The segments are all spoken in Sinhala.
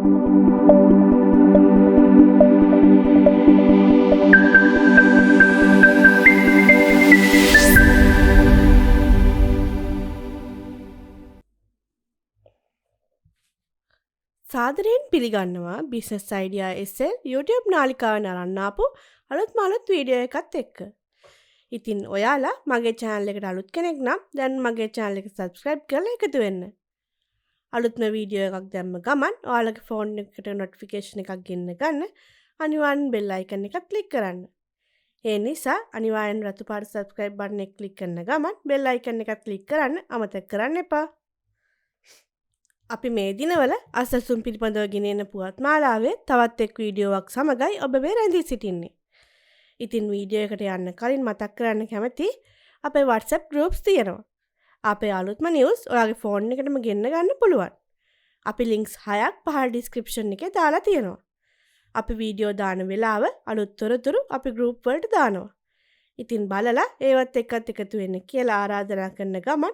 සාදරයෙන් පිළිගන්නවා බිස්නස් අයිඩියා SL YouTube නාලිකාව නරන්න ආපු අලුත් මලුත් වීඩියෝ එකත් එක්ක. ඉතින් ඔයාලා මගේ channel එකට අලුත් කෙනෙක් නම් දැන් මගේ channel එක subscribe කරලා එකතු වෙන්න. අලුත්ම වීඩියෝ එකක් දැම්ම ගමන් ඔයාලගේ phone එකට notification එකක් ගෙන්න ගන්න අනිවාර්යෙන් bell icon එක click කරන්න. ඒ නිසා අනිවාර්යෙන් රතු පාට subscribe button එක click කරන ගමන් bell icon එකත් click කරන්න අමතක කරන්න එපා. අපි මේ දිනවල අසසුන් පිළිබඳව ගෙනෙන පුවත් මාලාවේ තවත් එක් වීඩියෝවක් සමගයි ඔබ මේ රැඳී සිටින්නේ. ඉතින් වීඩියෝ එකට යන්න කලින් මතක් කරන්න කැමති අපේ WhatsApp groups තියෙනවා. අපේ අලුත්ම news ඔයාගේ phone එකටම ගෙන්න ගන්න පුළුවන්. අපි links 6ක් පහළ description එකේ දාලා තියෙනවා. අපි වීඩියෝ දාන වෙලාව අලුත් තොරතුරු අපි group වලට දානවා. ඉතින් බලලා ඒවත් එක්කත් එකතු වෙන්න කියලා ආරාධනා කරන ගමන්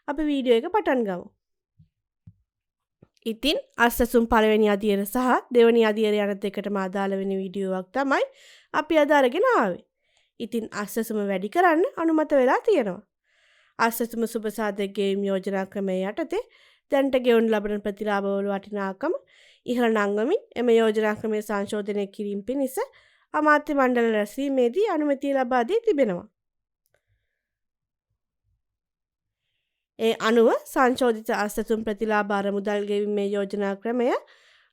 අපි වීඩියෝ එක පටන් ගමු. ඉතින් අස්සසුම් පළවෙනි අදියර සහ දෙවෙනි අදියර යන දෙකටම අදාළ වෙන වීඩියෝවක් තමයි අපි අද අරගෙන ආවේ. ඉතින් අස්සසුම වැඩි කරන්න අනුමත වෙලා තියෙනවා. අස්සසුම සුබසාධක ගෙවීම් යෝජනා ක්‍රමයේ යටතේ දැනට ගෙවුණු ලබන ප්‍රතිලාභවල වටිනාකම ඉහළ නංවමින් එම යෝජනා ක්‍රමයේ සංශෝධනය කිරීම පිණිස අමාත්‍ය මණ්ඩල රැස්වීමේදී අනුමැතිය ලබා දී තිබෙනවා. ඒ අනුව සංශෝධිත අස්සසුම් ප්‍රතිලාභ අරමුදල් ගෙවීමේ යෝජනා ක්‍රමය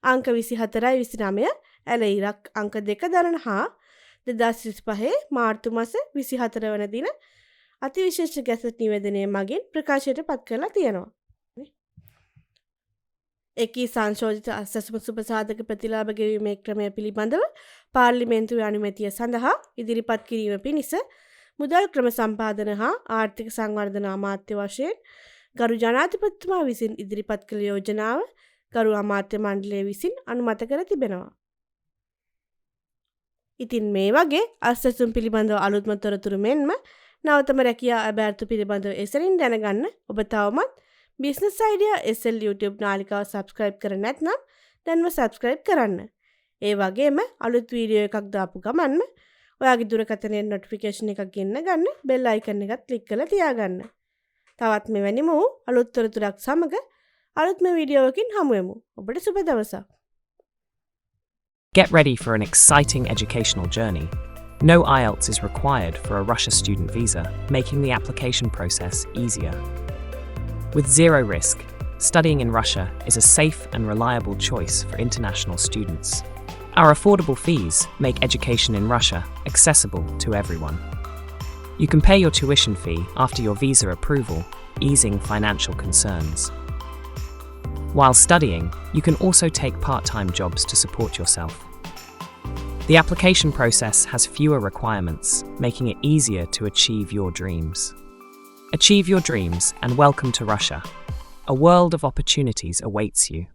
අංක 24යි 29 ඇල ඉරක් අංක 2 දරන හා 2025 මාර්තු මාස 24 වන දින අතිවිශේෂ ගැසට් නිවේදනය මගින් ප්‍රකාශයට පත් කරලා තියෙනවා. එකී සංශෝධිත අස්සසුම් සුබසාධක ප්‍රතිලාභ ගෙවීමේ ක්‍රමය පිළිබඳව පාර්ලිමේන්තුවේ අනුමැතිය සඳහා ඉදිරිපත් කිරීම පිණිස මුදල් ක්‍රම සම්පාදන හා ආර්ථික සංවර්ධන අමාත්‍ය වශයෙන් ගරු ජනාධිපතිතුමා විසින් ඉදිරිපත් කළ යෝජනාව ගරු අමාත්‍ය මණ්ඩලය විසින් අනුමත කර තිබෙනවා. ඉතින් මේ වගේ අස්සසුම් පිළිබඳව අලුත්ම තොරතුරු මෙන්ම නවතම රැකියා අභ්‍යර්ථ පිළිබඳව එසරින් දැනගන්න ඔබ තවමත් බිස්නස් අයිඩියා SL YouTube නාලිකාව subscribe කර නැත්නම් දැන්ම subscribe කරන්න. ඒ වගේම අලුත් වීඩියෝ එකක් දාපු ගමන්ම ඔයාගේ දුරකථනයේ notification එකක් ගෙන්න ගන්න bell icon එකත් click කරලා තියාගන්න. තවත් මෙවැනිම වූ අලුත් තොරතුරක් සමග අලුත්ම වීඩියෝවකින් හමු වෙමු. ඔබට සුබ දවසක්. Get ready for an exciting educational journey. No IELTS is required for a Russia student visa, making the application process easier. With zero risk, studying in Russia is a safe and reliable choice for international students. Our affordable fees make education in Russia accessible to everyone. You can pay your tuition fee after your visa approval, easing financial concerns. While studying, you can also take part-time jobs to support yourself. The application process has fewer requirements, making it easier to achieve your dreams. Achieve your dreams and welcome to Russia. A world of opportunities awaits you.